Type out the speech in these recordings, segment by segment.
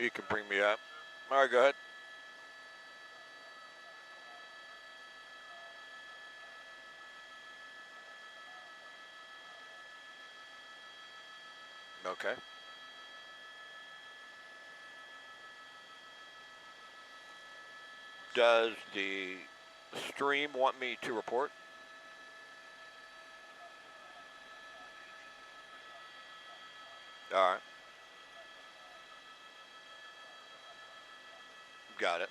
You can bring me up. All right, go ahead. Okay. Does the stream want me to report? All right. Got it.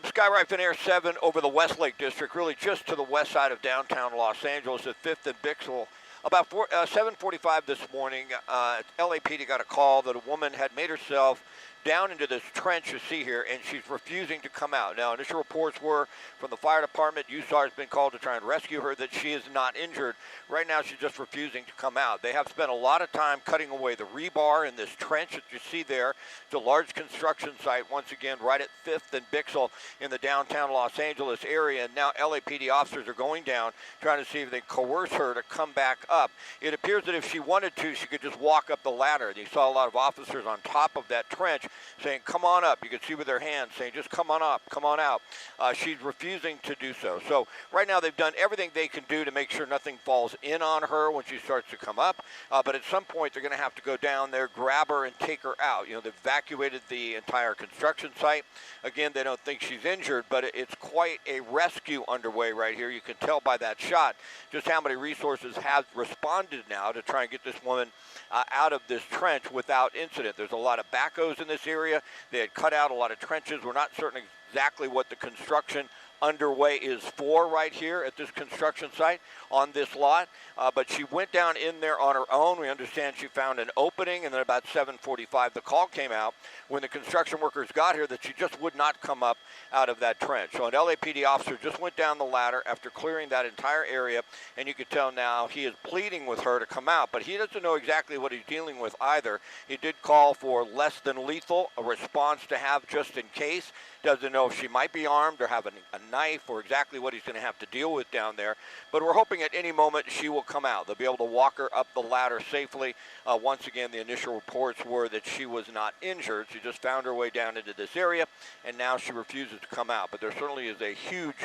Skyride Air 7 over the Westlake district, really just to the west side of downtown Los Angeles at 5th and Bixel. About 7:45 this morning, LAPD got a call that a woman had made herself down into this trench you see here, and she's refusing to come out. Now, initial reports were from the fire department. USAR has been called to try and rescue her, that she is not injured. Right now, she's just refusing to come out. They have spent a lot of time cutting away the rebar in this trench that you see there. It's a large construction site, once again, right at 5th and Bixel in the downtown Los Angeles area. And now LAPD officers are going down, trying to see if they coerce her to come back up. It appears that if she wanted to, she could just walk up the ladder. You saw a lot of officers on top of that trench saying, come on up. You could see with their hands saying, just come on up, come on out. She's refusing to do so. So right now they've done everything they can do to make sure nothing falls in on her when she starts to come up. But at some point they're going to have to go down there, grab her, and take her out. You know, they've evacuated the entire construction site. Again, they don't think she's injured, but it's quite a rescue underway right here. You can tell by that shot just how many resources have responded now to try and get this woman out of this trench without incident. There's a lot of backhoes in this area. They had cut out a lot of trenches. We're not certain exactly what the construction underway is for right here at this construction site on this lot, but she went down in there on her own. We understand she found an opening, and then about 7:45 the call came out when the construction workers got here that she just would not come up out of that trench. So an LAPD officer just went down the ladder after clearing that entire area, and you can tell now he is pleading with her to come out, but he doesn't know exactly what he's dealing with either. He did call for less than lethal, a response to have just in case. Doesn't know if she might be armed or have a knife or exactly what he's going to have to deal with down there. But we're hoping at any moment she will come out. They'll be able to walk her up the ladder safely. Once again, the initial reports were that she was not injured. She just found her way down into this area, and now she refuses to come out. But there certainly is a huge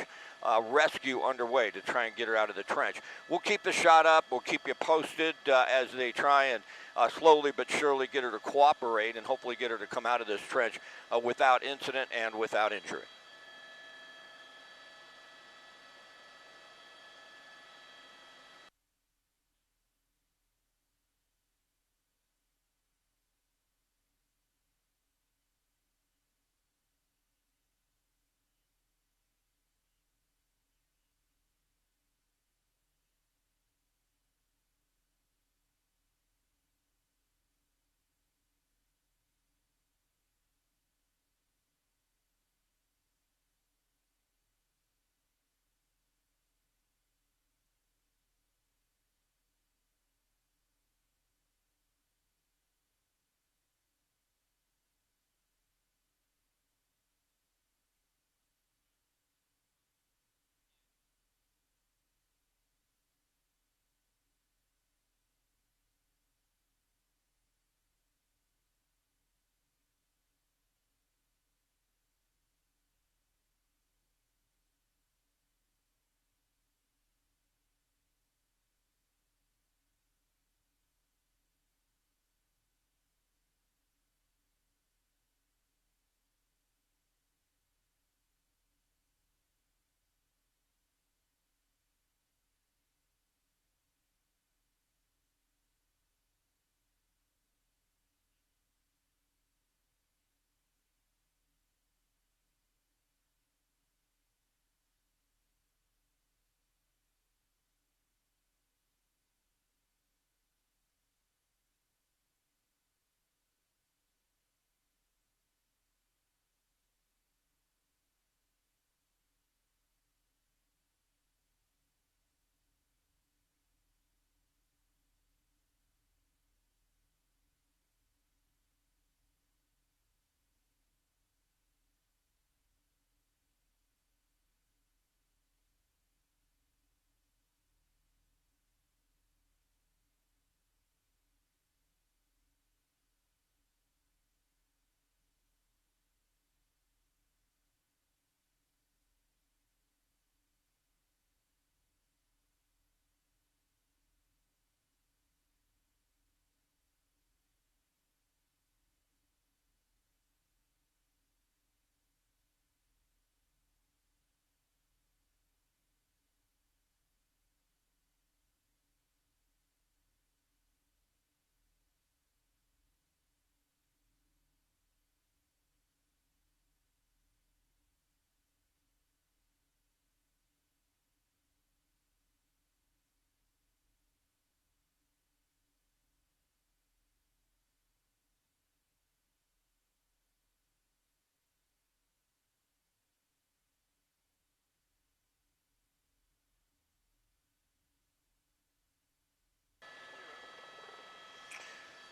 rescue underway to try and get her out of the trench. We'll keep the shot up. We'll keep you posted as they try and slowly but surely get her to cooperate and hopefully get her to come out of this trench without incident and without injury.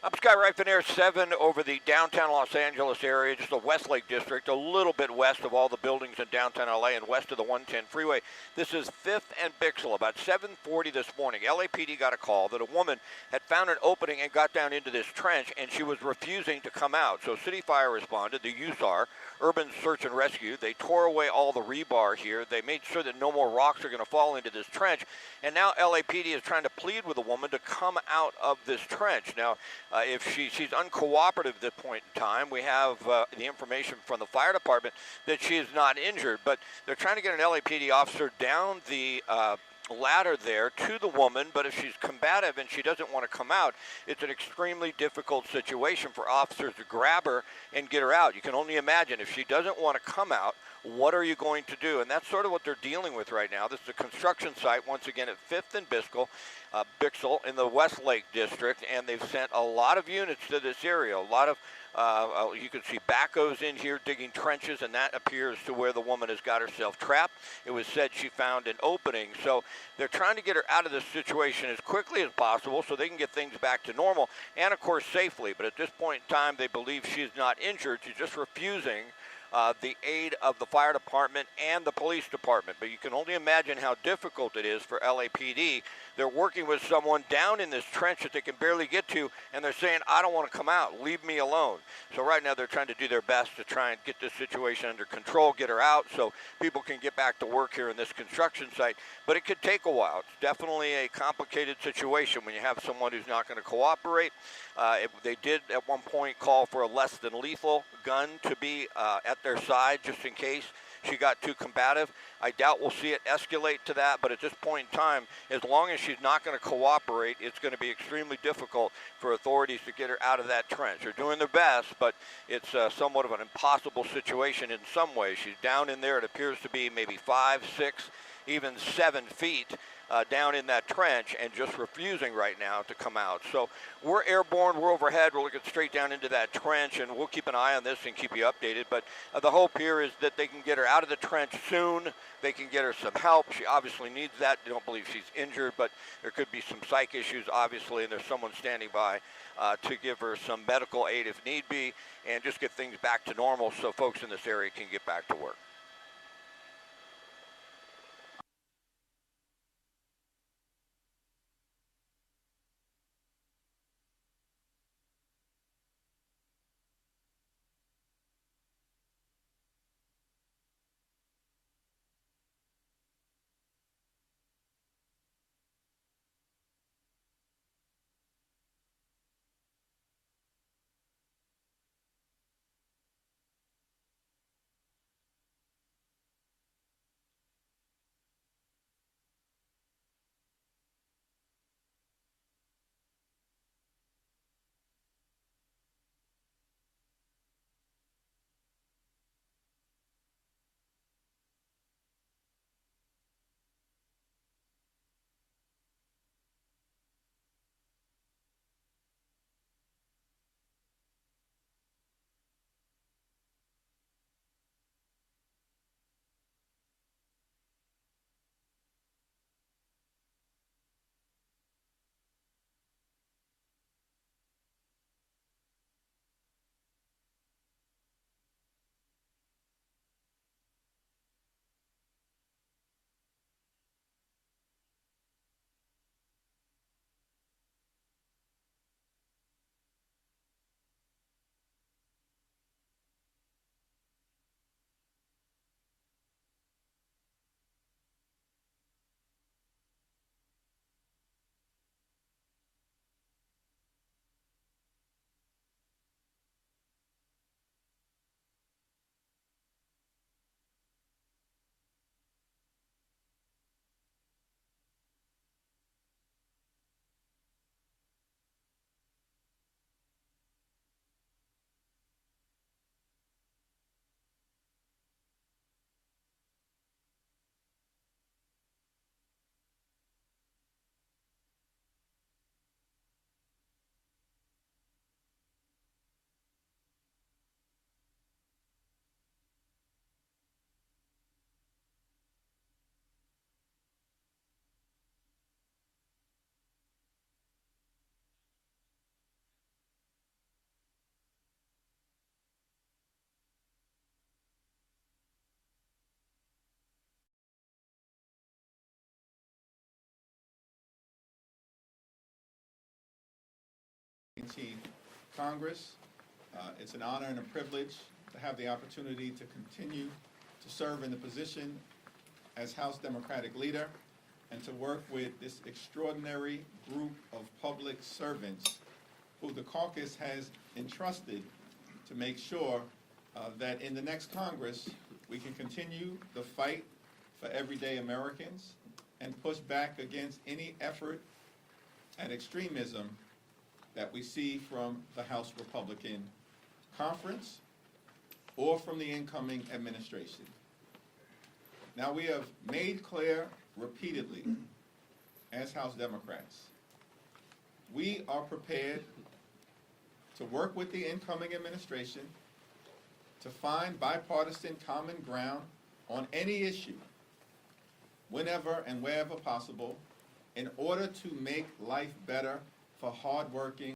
I'm Sky Rife Air 7 over the downtown Los Angeles area, just the Westlake district, a little bit west of all the buildings in downtown LA and west of the 110 freeway. This is 5th and Bixel. About 7:40 this morning, LAPD got a call that a woman had found an opening and got down into this trench, and she was refusing to come out. So City Fire responded, the USAR, Urban Search and Rescue. They tore away all the rebar here. They made sure that no more rocks are going to fall into this trench. And now LAPD is trying to plead with the woman to come out of this trench. Now, if she's uncooperative at this point in time, we have the information from the fire department that she is not injured, but they're trying to get an LAPD officer down the ladder there to the woman, but if she's combative and she doesn't want to come out, it's an extremely difficult situation for officers to grab her and get her out. You can only imagine if she doesn't want to come out, what are you going to do? And that's sort of what they're dealing with right now. This is a construction site, once again, at 5th and Bixel in the Westlake district, and they've sent a lot of units to this area. A lot of, you can see backhoes in here digging trenches, and that appears to where the woman has got herself trapped. It was said she found an opening. So they're trying to get her out of this situation as quickly as possible so they can get things back to normal and, of course, safely. But at this point in time, they believe she's not injured. She's just refusing the aid of the fire department and the police department. But you can only imagine how difficult it is for LAPD. They're working with someone down in this trench that they can barely get to, and they're saying, I don't want to come out, leave me alone. So right now they're trying to do their best to try and get this situation under control, get her out so people can get back to work here in this construction site. But it could take a while. It's definitely a complicated situation when you have someone who's not going to cooperate. They did at one point call for a less than lethal gun to be at their side just in case she got too combative. I doubt we'll see it escalate to that, but at this point in time, as long as she's not going to cooperate, it's going to be extremely difficult for authorities to get her out of that trench. They're doing their best, but it's somewhat of an impossible situation in some ways. She's down in there. It appears to be maybe 5, 6, even 7 feet down in that trench and just refusing right now to come out. So we're airborne, we're overhead, we're looking straight down into that trench, and we'll keep an eye on this and keep you updated. But the hope here is that they can get her out of the trench soon. They can get her some help. She obviously needs that. They don't believe she's injured, but there could be some psych issues, obviously, and there's someone standing by to give her some medical aid if need be, and just get things back to normal so folks in this area can get back to work. Congress. It's an honor and a privilege to have the opportunity to continue to serve in the position as House Democratic Leader and to work with this extraordinary group of public servants who the caucus has entrusted to make sure that in the next Congress we can continue the fight for everyday Americans and push back against any effort at extremism that we see from the House Republican Conference or from the incoming administration. Now, we have made clear repeatedly as House Democrats, we are prepared to work with the incoming administration to find bipartisan common ground on any issue, whenever and wherever possible, in order to make life better for hardworking